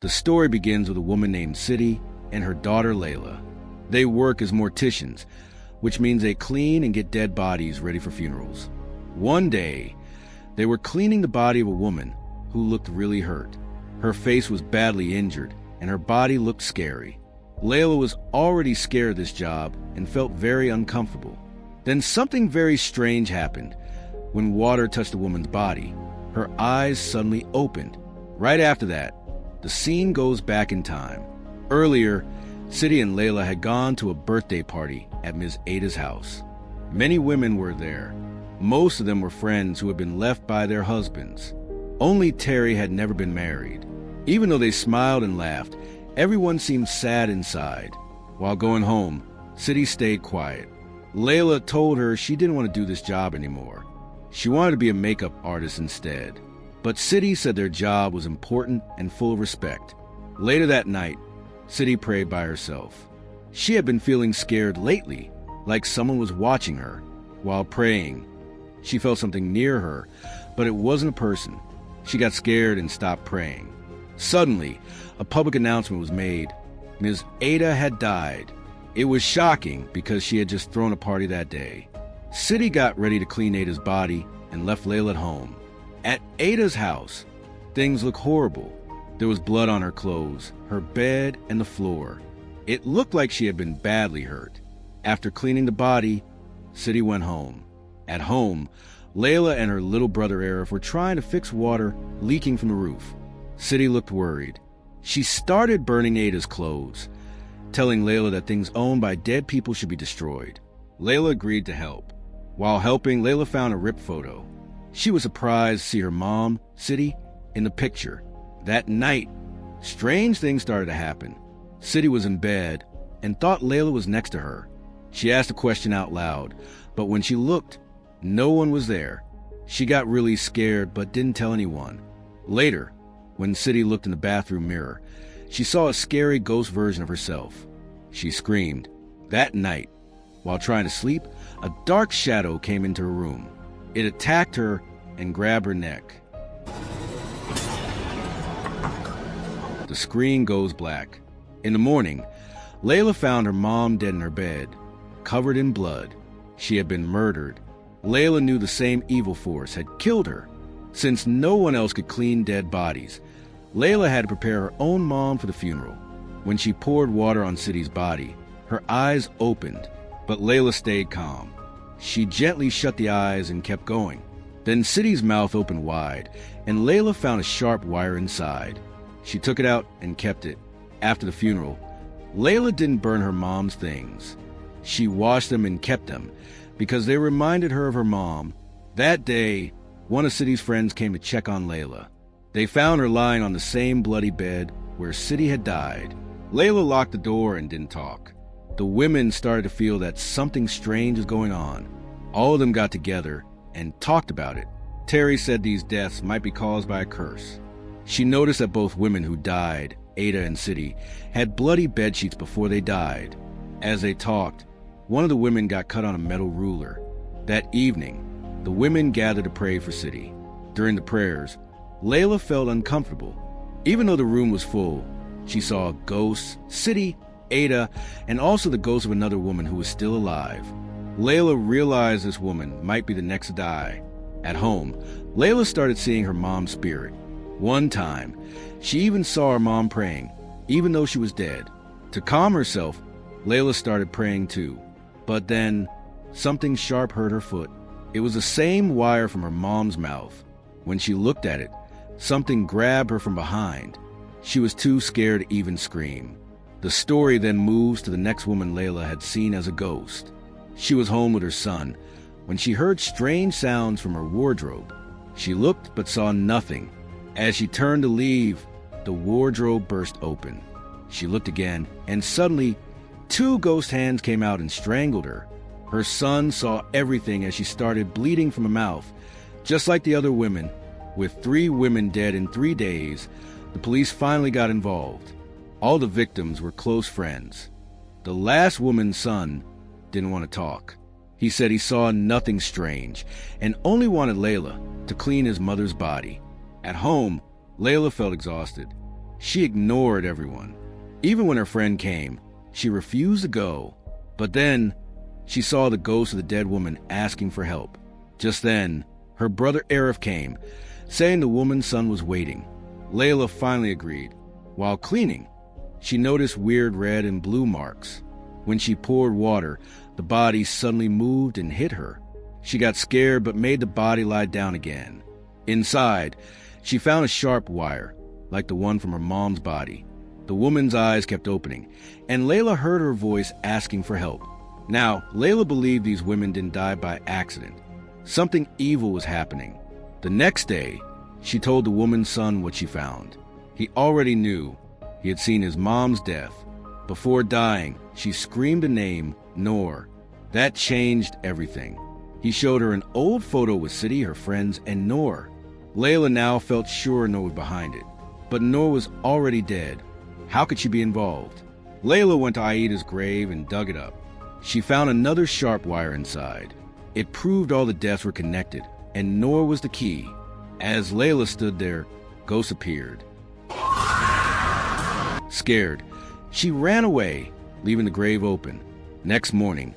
The story begins with a woman named City and her daughter Layla. They work as morticians, which means they clean and get dead bodies ready for funerals. One day, they were cleaning the body of a woman who looked really hurt. Her face was badly injured, and her body looked scary. Layla was already scared of this job and felt very uncomfortable. Then something very strange happened. When water touched the woman's body, her eyes suddenly opened. Right after that, the scene goes back in time. Earlier, City and Layla had gone to a birthday party at Ms. Ada's house. Many women were there. Most of them were friends who had been left by their husbands. Only Terry had never been married. Even though they smiled and laughed, everyone seemed sad inside. While going home, City stayed quiet. Layla told her she didn't want to do this job anymore. She wanted to be a makeup artist instead. But City said their job was important and full of respect. Later that night, City prayed by herself. She had been feeling scared lately, like someone was watching her. While praying, she felt something near her, but it wasn't a person. She got scared and stopped praying. Suddenly, a public announcement was made. Ms. Ada had died. It was shocking because she had just thrown a party that day. City got ready to clean Ada's body and left Layla at home. At Ada's house, things looked horrible. There was blood on her clothes, her bed, and the floor. It looked like she had been badly hurt. After cleaning the body, City went home. At home, Layla and her little brother Arif were trying to fix water leaking from the roof. City looked worried. She started burning Ada's clothes, telling Layla that things owned by dead people should be destroyed. Layla agreed to help. While helping, Layla found a ripped photo. She was surprised to see her mom, City, in the picture. That night, strange things started to happen. City was in bed and thought Layla was next to her. She asked a question out loud, but when she looked, no one was there. She got really scared but didn't tell anyone. Later, when City looked in the bathroom mirror, she saw a scary ghost version of herself. She screamed. That night, while trying to sleep, a dark shadow came into her room. It attacked her and grabbed her neck. The screen goes black. In the morning, Layla found her mom dead in her bed, covered in blood. She had been murdered. Layla knew the same evil force had killed her. Since no one else could clean dead bodies, Layla had to prepare her own mom for the funeral. When she poured water on City's body, her eyes opened, but Layla stayed calm. She gently shut the eyes and kept going. Then City's mouth opened wide, and Layla found a sharp wire inside. She took it out and kept it. After the funeral, Layla didn't burn her mom's things. She washed them and kept them because they reminded her of her mom. That day, one of City's friends came to check on Layla. They found her lying on the same bloody bed where City had died. Layla locked the door and didn't talk. The women started to feel that something strange was going on. All of them got together and talked about it. Terry said these deaths might be caused by a curse. She noticed that both women who died, Ada and City, had bloody bedsheets before they died. As they talked, one of the women got cut on a metal ruler. That evening, the women gathered to pray for City. During the prayers, Layla felt uncomfortable. Even though the room was full, she saw ghosts, City, Ada, and also the ghost of another woman who was still alive. Layla realized this woman might be the next to die. At home, Layla started seeing her mom's spirit. One time, she even saw her mom praying, even though she was dead. To calm herself, Layla started praying too. But then, something sharp hurt her foot. It was the same wire from her mom's mouth. When she looked at it, something grabbed her from behind. She was too scared to even scream. The story then moves to the next woman Layla had seen as a ghost. She was home with her son when she heard strange sounds from her wardrobe. She looked but saw nothing. As she turned to leave, the wardrobe burst open. She looked again, and suddenly, 2 ghost hands came out and strangled her. Her son saw everything as she started bleeding from her mouth. Just like the other women, with 3 women dead in 3 days, the police finally got involved. All the victims were close friends. The last woman's son didn't want to talk. He said he saw nothing strange and only wanted Layla to clean his mother's body. At home, Layla felt exhausted. She ignored everyone. Even when her friend came, she refused to go. But then, she saw the ghost of the dead woman asking for help. Just then, her brother Arif came, saying the woman's son was waiting. Layla finally agreed. While cleaning, she noticed weird red and blue marks. When she poured water, the body suddenly moved and hit her. She got scared but made the body lie down again. Inside, she found a sharp wire, like the one from her mom's body. The woman's eyes kept opening, and Layla heard her voice asking for help. Now, Layla believed these women didn't die by accident. Something evil was happening. The next day, she told the woman's son what she found. He already knew. He had seen his mom's death. Before dying, she screamed a name, Noor. That changed everything. He showed her an old photo with Sidi, her friends, and Noor. Layla now felt sure Noor was behind it. But Noor was already dead. How could she be involved? Layla went to Aida's grave and dug it up. She found another sharp wire inside. It proved all the deaths were connected, and Noor was the key. As Layla stood there, ghosts appeared. Scared, she ran away, leaving the grave open. Next morning,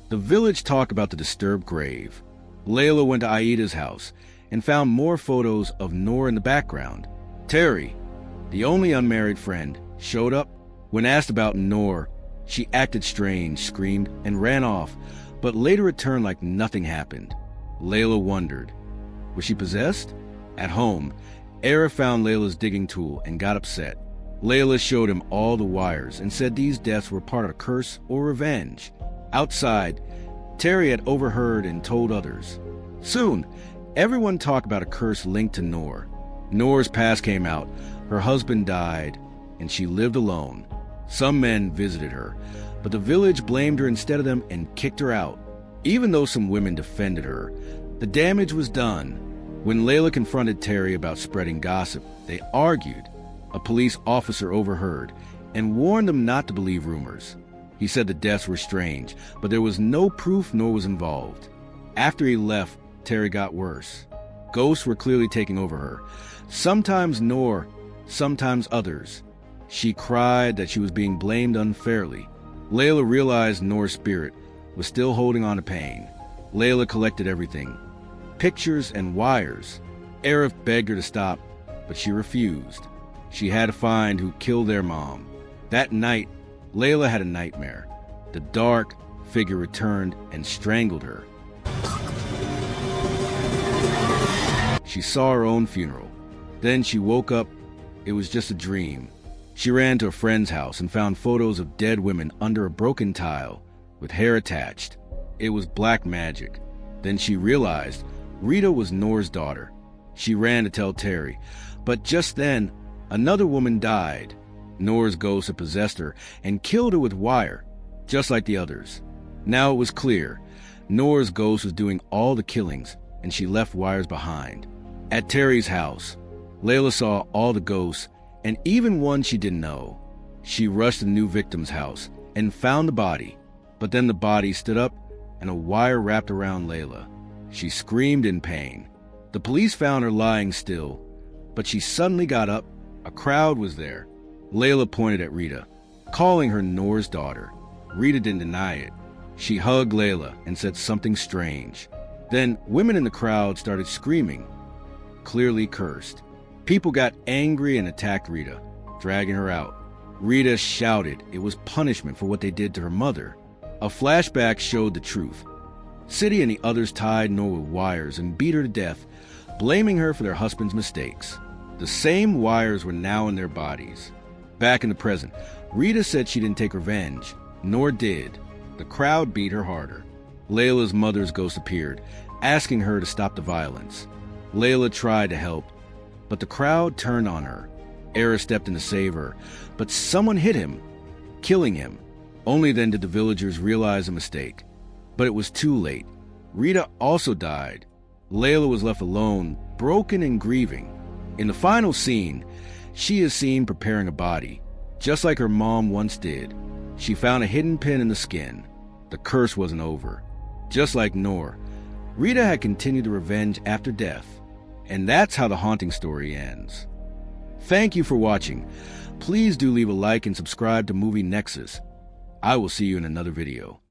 the village talked about the disturbed grave. Layla went to Aida's house and found more photos of Noor in the background. Terry, the only unmarried friend, showed up. When asked about Noor, she acted strange, screamed, and ran off, but later returned like nothing happened. Layla wondered, was she possessed? At home, Arif found Layla's digging tool and got upset. Layla showed him all the wires and said these deaths were part of a curse or revenge. Outside, Terry had overheard and told others. Soon, everyone talked about a curse linked to Noor. Noor's past came out. Her husband died, and she lived alone. Some men visited her, but the village blamed her instead of them and kicked her out. Even though some women defended her, the damage was done. When Layla confronted Terry about spreading gossip, they argued. A police officer overheard and warned them not to believe rumors. He said the deaths were strange, but there was no proof Noor was involved. After he left, Terry got worse. Ghosts were clearly taking over her. Sometimes Noor, sometimes others. She cried that she was being blamed unfairly. Layla realized Noor's spirit was still holding on to pain. Layla collected everything, pictures and wires. Arif begged her to stop, but she refused. She had to find who killed their mom. That night, Layla had a nightmare. The dark figure returned and strangled her. She saw her own funeral. Then she woke up. It was just a dream. She ran to a friend's house and found photos of dead women under a broken tile with hair attached. It was black magic. Then she realized Rita was Noor's daughter. She ran to tell Terry, but just then, another woman died. Noor's ghost had possessed her and killed her with wire, just like the others. Now it was clear. Noor's ghost was doing all the killings, and she left wires behind. At Terry's house, Layla saw all the ghosts, and even one she didn't know. She rushed to the new victim's house and found the body, but then the body stood up and a wire wrapped around Layla. She screamed in pain. The police found her lying still, but she suddenly got up. A crowd was there. Layla pointed at Rita, calling her Noor's daughter. Rita didn't deny it. She hugged Layla and said something strange. Then women in the crowd started screaming, clearly cursed. People got angry and attacked Rita, dragging her out. Rita shouted it was punishment for what they did to her mother. A flashback showed the truth. Sidi and the others tied Noor with wires and beat her to death, blaming her for their husband's mistakes. The same wires were now in their bodies. Back in the present, Rita said she didn't take revenge, nor did. The crowd beat her harder. Layla's mother's ghost appeared, asking her to stop the violence. Layla tried to help, but the crowd turned on her. Arif stepped in to save her, but someone hit him, killing him. Only then did the villagers realize a mistake. But it was too late. Rita also died. Layla was left alone, broken and grieving. In the final scene, she is seen preparing a body, just like her mom once did. She found a hidden pin in the skin. The curse wasn't over. Just like Noor, Rita had continued the revenge after death. And that's how the haunting story ends. Thank you for watching. Please do leave a like and subscribe to Movie Nexus. I will see you in another video.